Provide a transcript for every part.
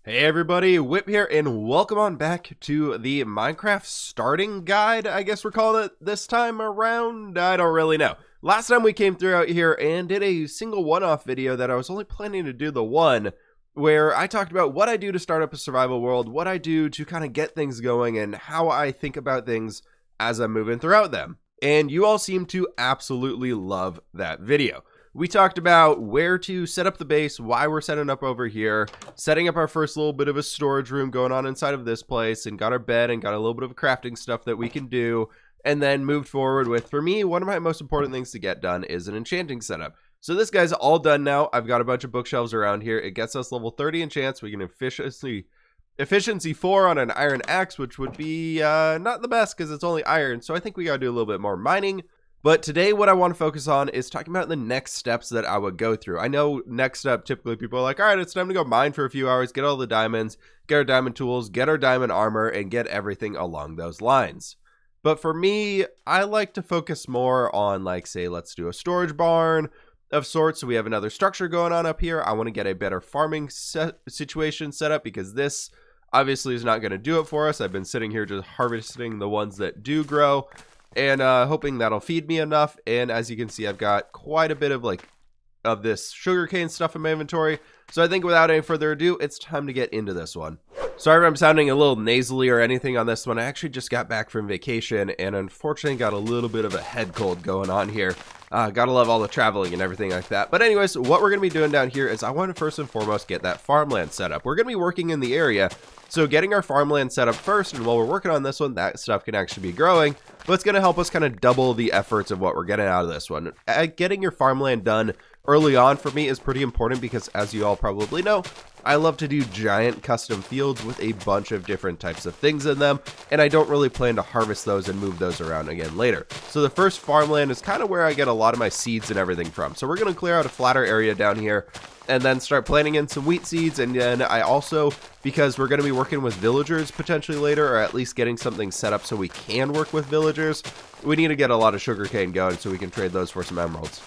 Hey everybody, Whip here, and welcome on back to the Minecraft starting guide, I guess we're calling it this time around. I don't really know. Last time we came through out here and did a single one-off video that I was only planning to do the one, where I talked about what I do to start up a survival world, what I do to kind of get things going, and how I think about things as I'm moving throughout them. And you all seem to absolutely love that video. We talked about where to set up the base, why we're setting up over here, setting up our first little bit of a storage room going on inside of this place, and got our bed and got a little bit of crafting stuff that we can do, and then moved forward with, for me, one of my most important things to get done is an enchanting setup. So this guy's all done now. I've got a bunch of bookshelves around here. It gets us level 30 enchants. We can efficiency 4 on an iron axe, which would be not the best because it's only iron, so I think we gotta do a little bit more mining. But today what I want to focus on is talking about the next steps that I would go through. I know next step, typically people are like, all right, it's time to go mine for a few hours, get all the diamonds, get our diamond tools, get our diamond armor, and get everything along those lines. But for me, I like to focus more on, like, say, let's do a storage barn of sorts. So we have another structure going on up here. I want to get a better farming situation set up because this obviously is not going to do it for us. I've been sitting here just harvesting the ones that do grow, and hoping that'll feed me enough. And as you can see, I've got quite a bit of this sugarcane stuff in my inventory. So I think without any further ado, it's time to get into this one. Sorry if I'm sounding a little nasally or anything on this one. I actually just got back from vacation and unfortunately got a little bit of a head cold going on here. Gotta love all the traveling and everything like that. But anyways, what we're gonna be doing down here is I want to first and foremost get that farmland set up. We're gonna be working in the area, so getting our farmland set up first, and while we're working on this one, that stuff can actually be growing, but it's gonna help us kind of double the efforts of what we're getting out of this one. Getting your farmland done early on for me is pretty important because, as you all probably know, I love to do giant custom fields with a bunch of different types of things in them, and I don't really plan to harvest those and move those around again later. So the first farmland is kind of where I get a lot of my seeds and everything from. So we're going to clear out a flatter area down here and then start planting in some wheat seeds. And then I also, because we're going to be working with villagers potentially later, or at least getting something set up so we can work with villagers, we need to get a lot of sugarcane going so we can trade those for some emeralds.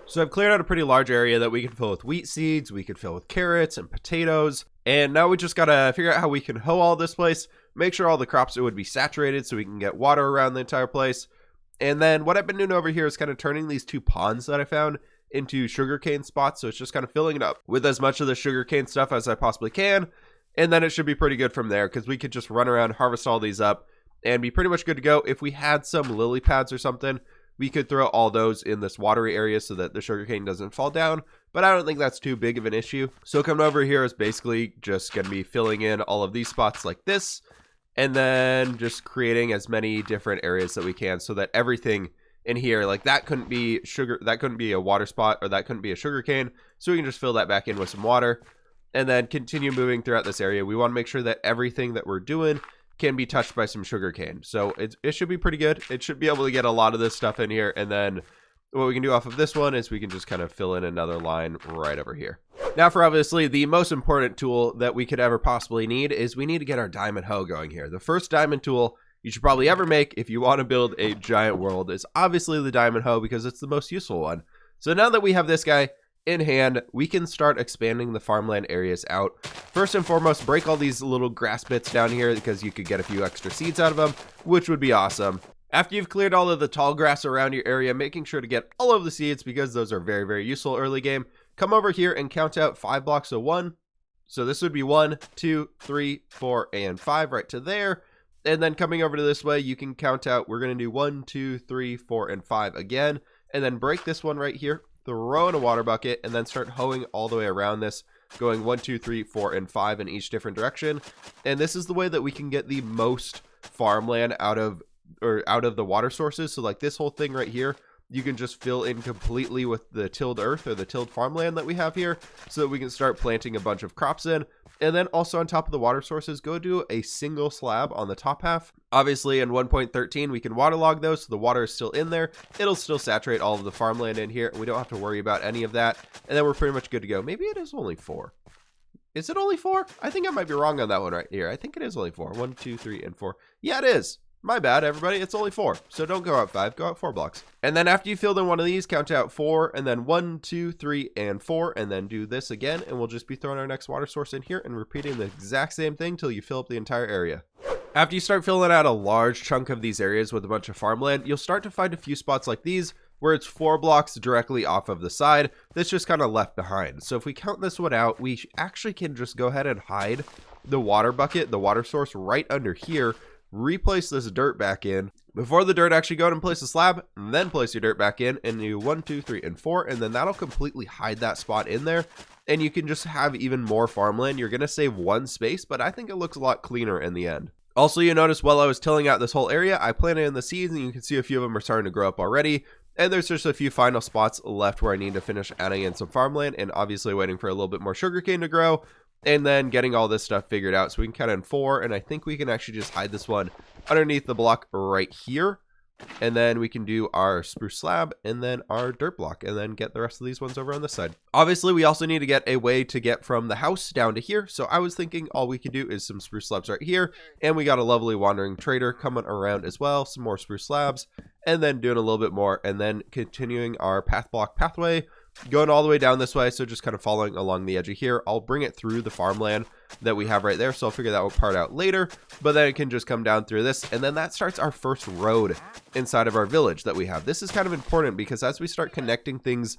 So I've cleared out a pretty large area that we can fill with wheat seeds, we could fill with carrots and potatoes, and now we just gotta figure out how we can hoe all this place, make sure all the crops would be saturated so we can get water around the entire place. And then what I've been doing over here is kind of turning these two ponds that I found into sugarcane spots, so it's just kind of filling it up with as much of the sugarcane stuff as I possibly can, and then it should be pretty good from there because we could just run around, harvest all these up, and be pretty much good to go. If we had some lily pads or something, we could throw all those in this watery area so that the sugarcane doesn't fall down, but I don't think that's too big of an issue. So coming over here is basically just going to be filling in all of these spots like this, and then just creating as many different areas that we can so that everything in here, like that couldn't be sugar, that couldn't be a water spot, or that couldn't be a sugarcane, so we can just fill that back in with some water, and then continue moving throughout this area. We want to make sure that everything that we're doing can be touched by some sugarcane. So it should be pretty good. It should be able to get a lot of this stuff in here. And then what we can do off of this one is we can just kind of fill in another line right over here. Now for obviously the most important tool that we could ever possibly need is we need to get our diamond hoe going here. The first diamond tool you should probably ever make if you want to build a giant world is obviously the diamond hoe because it's the most useful one. So now that we have this guy in hand, we can start expanding the farmland areas out. First and foremost, break all these little grass bits down here because you could get a few extra seeds out of them, which would be awesome. After you've cleared all of the tall grass around your area, making sure to get all of the seeds because those are very, very useful early game. Come over here and count out 5 blocks of 1. So this would be 1, 2, 3, 4, and 5 right to there. And then coming over to this way, you can count out, we're going to do 1, 2, 3, 4, and 5 again. And then break this one right here, throw in a water bucket, and then start hoeing all the way around this, going 1, 2, 3, 4, and 5 in each different direction. And this is the way that we can get the most farmland out of the water sources. So like this whole thing right here, you can just fill in completely with the tilled earth or the tilled farmland that we have here so that we can start planting a bunch of crops in. And then also on top of the water sources, go do a single slab on the top half. Obviously in 1.13 we can waterlog those so the water is still in there. It'll still saturate all of the farmland in here and we don't have to worry about any of that. And then we're pretty much good to go. Maybe it is only 4. Is it only 4? I think I might be wrong on that one right here. I think it is only 4. 1, 2, 3, and 4. Yeah, it is. My bad, everybody. It's only 4. So don't go out 5. Go out 4 blocks. And then after you filled in one of these, count out 4, and then 1, 2, 3, and 4, and then do this again. And we'll just be throwing our next water source in here and repeating the exact same thing till you fill up the entire area. After you start filling out a large chunk of these areas with a bunch of farmland, you'll start to find a few spots like these where it's 4 blocks directly off of the side that's just kind of left behind. So if we count this one out, we actually can just go ahead and hide the water bucket, the water source right under here, replace this dirt back in. Before the dirt, actually go ahead and place a slab, and then place your dirt back in, and do 1, 2, 3, and 4, and then that'll completely hide that spot in there, and you can just have even more farmland. You're going to save 1 space, but I think it looks a lot cleaner in the end. Also, you notice while I was tilling out this whole area, I planted in the seeds, and you can see a few of them are starting to grow up already. And there's just a few final spots left where I need to finish adding in some farmland, and obviously waiting for a little bit more sugarcane to grow, and then getting all this stuff figured out. So we can cut in 4, and I think we can actually just hide this one underneath the block right here. And then we can do our spruce slab and then our dirt block, and then get the rest of these ones over on this side. Obviously, we also need to get a way to get from the house down to here. So I was thinking all we can do is some spruce slabs right here. And we got a lovely wandering trader coming around as well. Some more spruce slabs, and then doing a little bit more, and then continuing our path block pathway, going all the way down this way. So just kind of following along the edge of here. I'll bring it through the farmland that we have right there, so I'll figure that part out later, but then it can just come down through this, and then that starts our first road inside of our village that we have. This is kind of important because as we start connecting things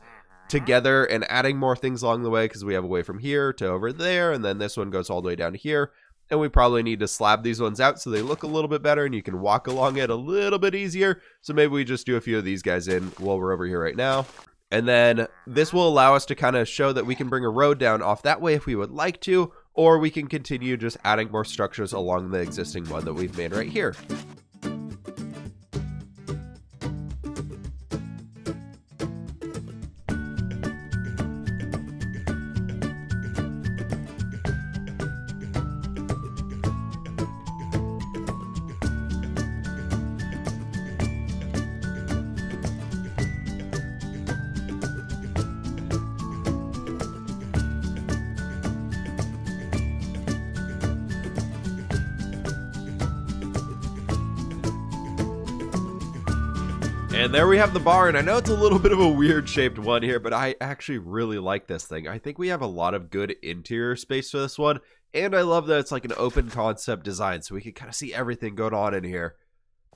together and adding more things along the way, because we have a way from here to over there, and then this one goes all the way down to here, and we probably need to slab these ones out so they look a little bit better and you can walk along it a little bit easier. So maybe we just do a few of these guys in while we're over here right now. And then this will allow us to kind of show that we can bring a road down off that way if we would like to, or we can continue just adding more structures along the existing one that we've made right here. And there we have the barn. I know it's a little bit of a weird shaped one here, but I actually really like this thing. I think we have a lot of good interior space for this one. And I love that it's like an open concept design, so we can kind of see everything going on in here.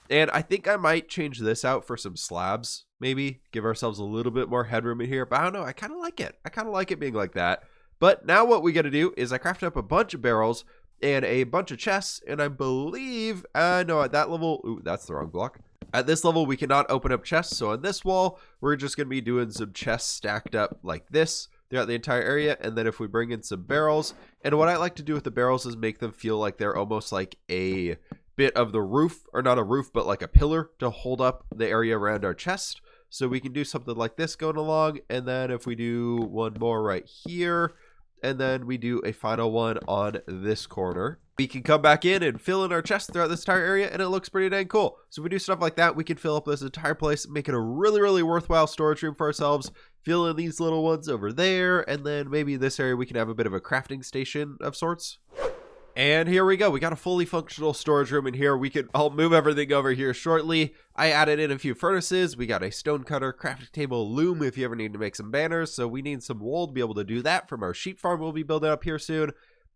And I think I might change this out for some slabs, maybe. Give ourselves a little bit more headroom in here. But I don't know, I kind of like it. I kind of like it being like that. But now what we got to do is I crafted up a bunch of barrels and a bunch of chests. And I believe, no, at that level, ooh, that's the wrong block. At this level, we cannot open up chests, so on this wall, we're just going to be doing some chests stacked up like this throughout the entire area, and then if we bring in some barrels, and what I like to do with the barrels is make them feel like they're almost like a bit of the roof, or not a roof, but like a pillar to hold up the area around our chest. So we can do something like this going along, and then if we do one more right here, and then we do a final one on this corner, we can come back in and fill in our chest throughout this entire area, and it looks pretty dang cool. So if we do stuff like that, we can fill up this entire place, make it a really, really worthwhile storage room for ourselves, fill in these little ones over there, and then maybe this area we can have a bit of a crafting station of sorts. And here we go. We got a fully functional storage room in here. I'll move everything over here shortly. I added in a few furnaces. We got a stone cutter, crafting table, loom if you ever need to make some banners. So we need some wool to be able to do that from our sheep farm we'll be building up here soon.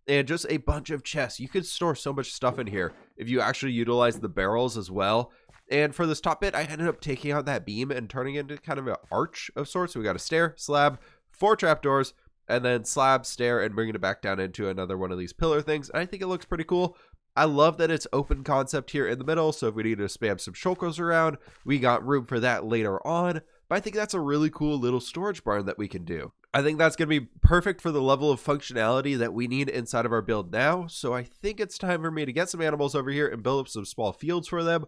And just a bunch of chests. You could store so much stuff in here if you actually utilize the barrels as well. And for this top bit, I ended up taking out that beam and turning it into kind of an arch of sorts. So we got a stair, slab, 4 trapdoors, and then slab, stair, and bringing it back down into another one of these pillar things. And I think it looks pretty cool. I love that it's open concept here in the middle. So if we need to spam some shulkers around, we got room for that later on. But I think that's a really cool little storage barn that we can do. I think that's going to be perfect for the level of functionality that we need inside of our build now. So I think it's time for me to get some animals over here and build up some small fields for them.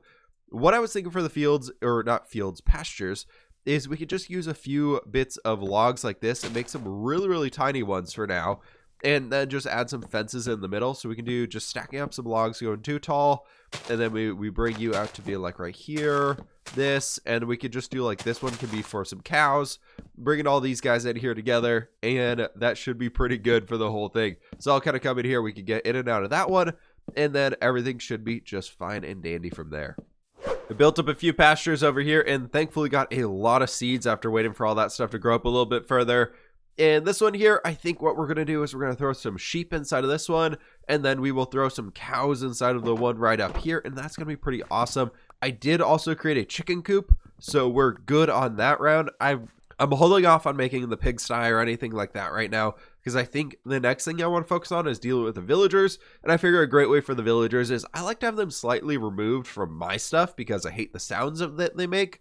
What I was thinking for the fields, or not fields, pastures, is we could just use a few bits of logs like this and make some really, really tiny ones for now. And then just add some fences in the middle. So we can do just stacking up some logs going too tall. And then we bring you out to be like right here, this. And we could just do like this one can be for some cows. Bringing all these guys in here together. And that should be pretty good for the whole thing. So I'll kind of come in here. We can get in and out of that one. and then everything should be just fine and dandy from there. We built up a few pastures over here and thankfully got a lot of seeds after waiting for all that stuff to grow up a little bit further. And this one here, I think what we're going to do is we're going to throw some sheep inside of this one, and then we will throw some cows inside of the one right up here, and that's going to be pretty awesome. I did also create a chicken coop, so we're good on that round. I'm holding off on making the pigsty or anything like that right now, because I think the next thing I want to focus on is dealing with the villagers, and I figure a great way for the villagers is I like to have them slightly removed from my stuff because I hate the sounds of that they make.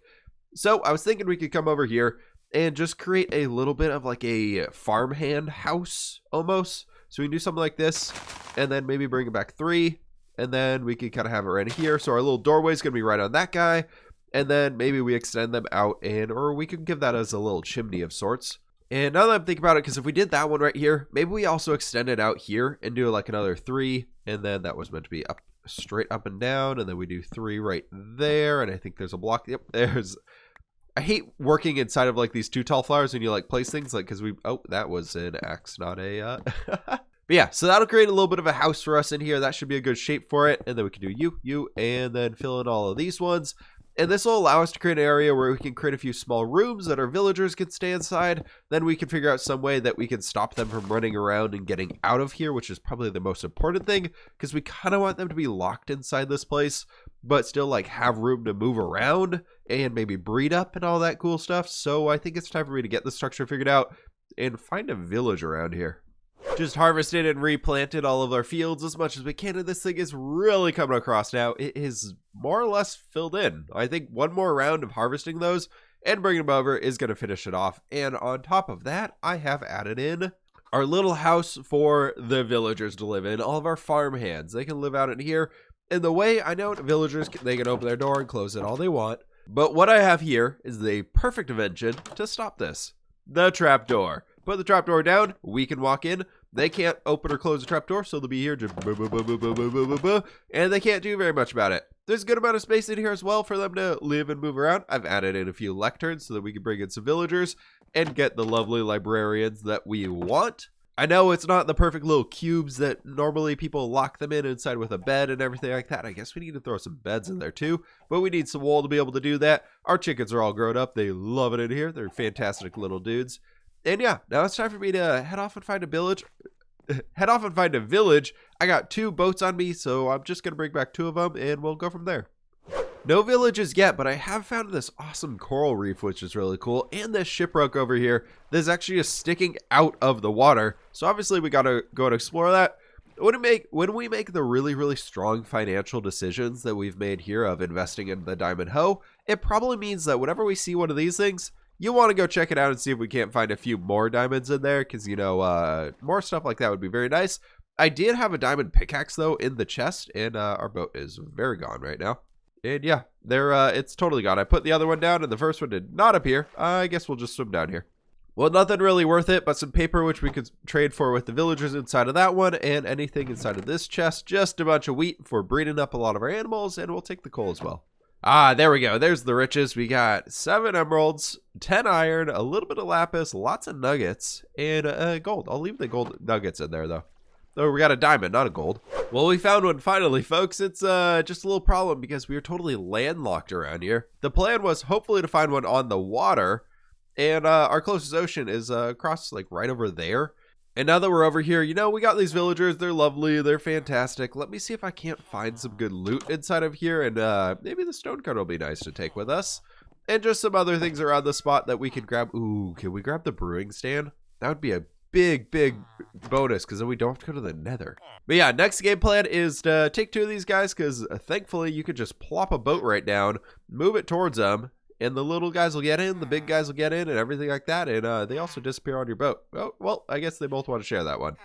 So I was thinking we could come over here and just create a little bit of like a farmhand house almost. So we can do something like this, and then maybe bring it back 3, and then we can kind of have it right here. So our little doorway is going to be right on that guy, and then maybe we extend them out, or we can give that as a little chimney of sorts. And now that I'm thinking about it, because if we did that one right here, maybe we also extend it out here and do like another 3, and then that was meant to be up straight up and down, and then we do 3 right there, and I think there's a block. Yep, there's. I hate working inside of like these 2 tall flowers and you like place things like, because that was an axe, not a but yeah, so that'll create a little bit of a house for us in here. That should be a good shape for it. And then we can do you, and then fill in all of these ones. And this will allow us to create an area where we can create a few small rooms that our villagers can stay inside. Then we can figure out some way that we can stop them from running around and getting out of here, which is probably the most important thing, because we kind of want them to be locked inside this place, but still like have room to move around and maybe breed up and all that cool stuff. So I think it's time for me to get the structure figured out and find a village around here. Just harvested and replanted all of our fields as much as we can, and this thing is really coming across now. It is more or less filled in. I think one more round of harvesting those and bringing them over is going to finish it off. And on top of that, I have added in our little house for the villagers to live in. All of our farm hands, they can live out in here. And the way I know villagers, they can open their door and close it all they want. But what I have here is the perfect invention to stop this. The trapdoor. Put the trapdoor down, we can walk in. They can't open or close the trapdoor, so they'll be here just and they can't do very much about it. There's a good amount of space in here as well for them to live and move around. I've added in a few lecterns so that we can bring in some villagers and get the lovely librarians that we want. I know it's not the perfect little cubes that normally people lock them in inside with a bed and everything like that. I guess we need to throw some beds in there too, but we need some wool to be able to do that. Our chickens are all grown up. They love it in here. They're fantastic little dudes. And yeah, now it's time for me to head off and find a village. I got 2 boats on me, so I'm just going to bring back 2 of them and we'll go from there. No villages yet, but I have found this awesome coral reef, which is really cool. And this shipwreck over here that is actually just sticking out of the water. So obviously we got to go and explore that. When we make the really, really strong financial decisions that we've made here of investing in the diamond hoe, it probably means that whenever we see one of these things, you want to go check it out and see if we can't find a few more diamonds in there, because, you know, more stuff like that would be very nice. I did have a diamond pickaxe, though, in the chest, and our boat is very gone right now. And yeah, it's totally gone. I put the other one down, and the first one did not appear. I guess we'll just swim down here. Well, nothing really worth it, but some paper, which we could trade for with the villagers inside of that one, and anything inside of this chest. Just a bunch of wheat for breeding up a lot of our animals, and we'll take the coal as well. Ah, there we go. There's the riches. We got 7 emeralds, 10 iron, a little bit of lapis, lots of nuggets, and gold. I'll leave the gold nuggets in there, though. Oh, we got a diamond, not a gold. Well, we found one finally, folks. It's just a little problem because we are totally landlocked around here. The plan was hopefully to find one on the water, and our closest ocean is across, like, right over there. And now that we're over here, you know, we got these villagers. They're lovely. They're fantastic. Let me see if I can't find some good loot inside of here. And maybe the stone card will be nice to take with us. And just some other things around the spot that we can grab. Ooh, can we grab the brewing stand? That would be a big bonus, because then we don't have to go to the nether. But yeah, next game plan is to take 2 of these guys, because thankfully you could just plop a boat right down, move it towards them, and the little guys will get in, the big guys will get in, and everything like that, and they also disappear on your boat. Oh, well, I guess they both want to share that one.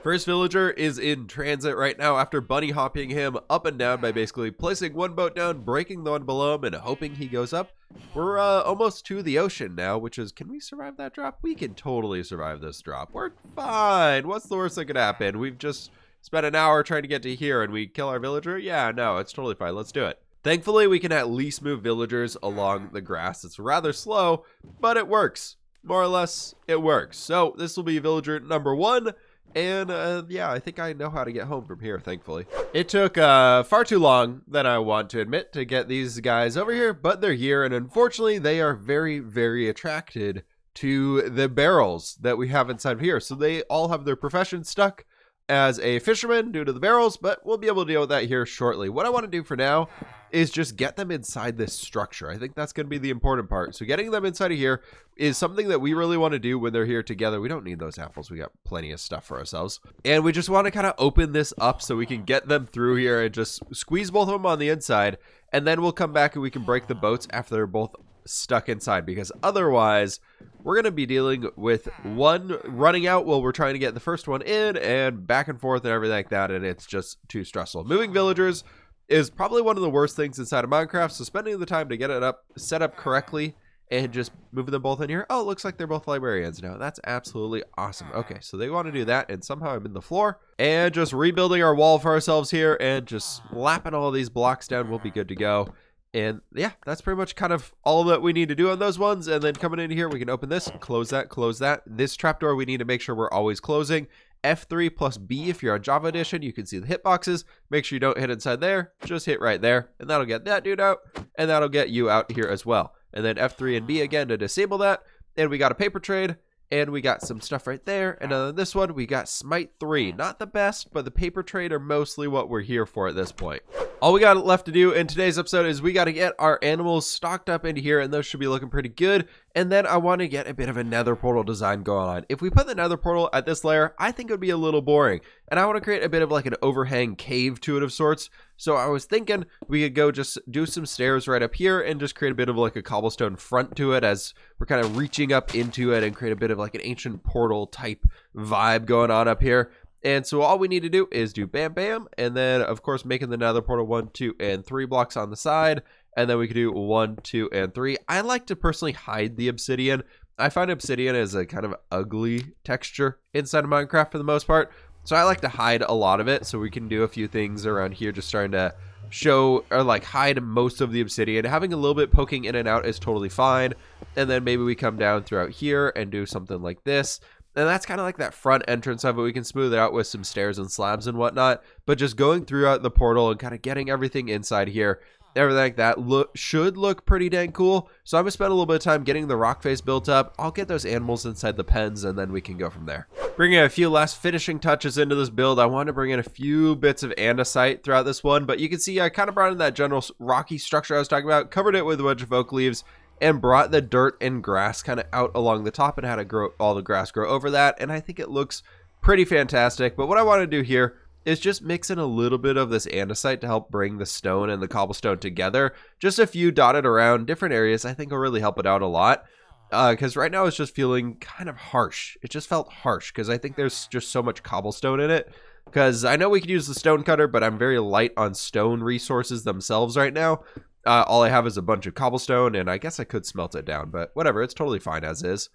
First villager is in transit right now after bunny hopping him up and down by basically placing one boat down, breaking the one below him, and hoping he goes up. We're almost to the ocean now, which is, can we survive that drop? We can totally survive this drop. We're fine. What's the worst that could happen? We've just spent an hour trying to get to here, and we kill our villager? Yeah, no, it's totally fine. Let's do it. Thankfully, we can at least move villagers along the grass. It's rather slow, but it works. More or less, it works. So this will be villager number 1, And yeah, I think I know how to get home from here, thankfully. It took far too long than I want to admit to get these guys over here, but they're here, and unfortunately they are very, very attracted to the barrels that we have inside of here. So they all have their profession stuck as a fisherman due to the barrels, but we'll be able to deal with that here shortly. What I want to do for now is just get them inside this structure. I think that's going to be the important part. So getting them inside of here is something that we really want to do when they're here together. We don't need those apples. We got plenty of stuff for ourselves. And we just want to kind of open this up so we can get them through here and just squeeze both of them on the inside. And then we'll come back and we can break the boats after they're both stuck inside, because otherwise we're going to be dealing with one running out while we're trying to get the first one in, and back and forth and everything like that, and it's just too stressful. Moving villagers is probably one of the worst things inside of Minecraft, so spending the time to get it up, set up correctly, and just moving them both in here. Oh, it looks like they're both librarians now. That's absolutely awesome. Okay, so they want to do that, and somehow I'm in the floor, and just rebuilding our wall for ourselves here, and just slapping all these blocks down. We'll be good to go. And yeah, that's pretty much kind of all that we need to do on those ones. And then coming in here, we can open this, close that, close that. This trapdoor, we need to make sure we're always closing. F3 plus B if you're on Java Edition, you can see the hitboxes. Make sure you don't hit inside there, just hit right there. And that'll get that dude out, and that'll get you out here as well. And then F3 and B again to disable that. And we got a paper trade, and we got some stuff right there. And on this one, we got Smite 3. Not the best, but the paper trade are mostly what we're here for at this point. All we got left to do in today's episode is we got to get our animals stocked up into here, and those should be looking pretty good. And then I want to get a bit of a Nether Portal design going on. If we put the Nether Portal at this layer, I think it would be a little boring. And I want to create a bit of like an overhang cave to it of sorts. So I was thinking we could go just do some stairs right up here and just create a bit of like a cobblestone front to it as we're kind of reaching up into it, and create a bit of like an ancient portal type vibe going on up here. And so all we need to do is do bam, bam, and then of course making the Nether Portal 1, 2, and 3 blocks on the side, and then we can do 1, 2, and 3. I like to personally hide the obsidian. I find obsidian is a kind of ugly texture inside of Minecraft for the most part, so I like to hide a lot of it, so we can do a few things around here just trying to show or like hide most of the obsidian. Having a little bit poking in and out is totally fine, and then maybe we come down throughout here and do something like this. And that's kind of like that front entrance of it. We can smooth it out with some stairs and slabs and whatnot. But just going throughout the portal and kind of getting everything inside here, everything like that should look pretty dang cool. So I'm going to spend a little bit of time getting the rock face built up. I'll get those animals inside the pens, and then we can go from there. Bringing a few last finishing touches into this build. I want to bring in a few bits of andesite throughout this one. But you can see I kind of brought in that general rocky structure I was talking about. Covered it with a bunch of oak leaves, and brought the dirt and grass kind of out along the top and had to grow all the grass grow over that. And I think it looks pretty fantastic. But what I want to do here is just mix in a little bit of this andesite to help bring the stone and the cobblestone together. Just a few dotted around different areas. I think will really help it out a lot. Because right now it's just feeling kind of harsh. It just felt harsh because I think there's just so much cobblestone in it. Because I know we could use the stone cutter, but I'm very light on stone resources themselves right now. All I have is a bunch of cobblestone, and I guess I could smelt it down, but whatever, it's totally fine as is.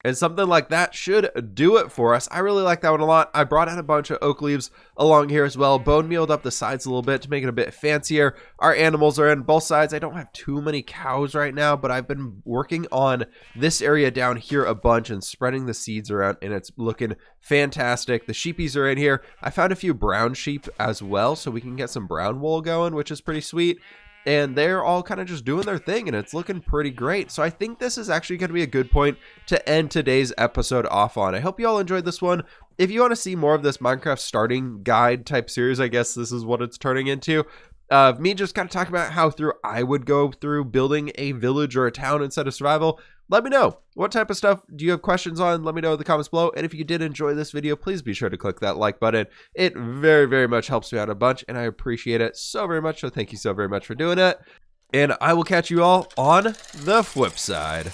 And something like that should do it for us. I really like that one a lot. I brought in a bunch of oak leaves along here as well. Bone mealed up the sides a little bit to make it a bit fancier. Our animals are in both sides. I don't have too many cows right now, but I've been working on this area down here a bunch and spreading the seeds around, and it's looking fantastic. The sheepies are in here. I found a few brown sheep as well, so we can get some brown wool going, which is pretty sweet. And they're all kind of just doing their thing, and it's looking pretty great. So I think this is actually going to be a good point to end today's episode off on. I hope you all enjoyed this one. If you want to see more of this Minecraft starting guide type series, I guess this is what it's turning into. Me just kind of talking about how I would go through building a village or a town instead of survival. Let me know. What type of stuff do you have questions on? Let me know in the comments below. And if you did enjoy this video, please be sure to click that like button. It very, very much helps me out a bunch, and I appreciate it so very much. So thank you so very much for doing it. And I will catch you all on the flip side.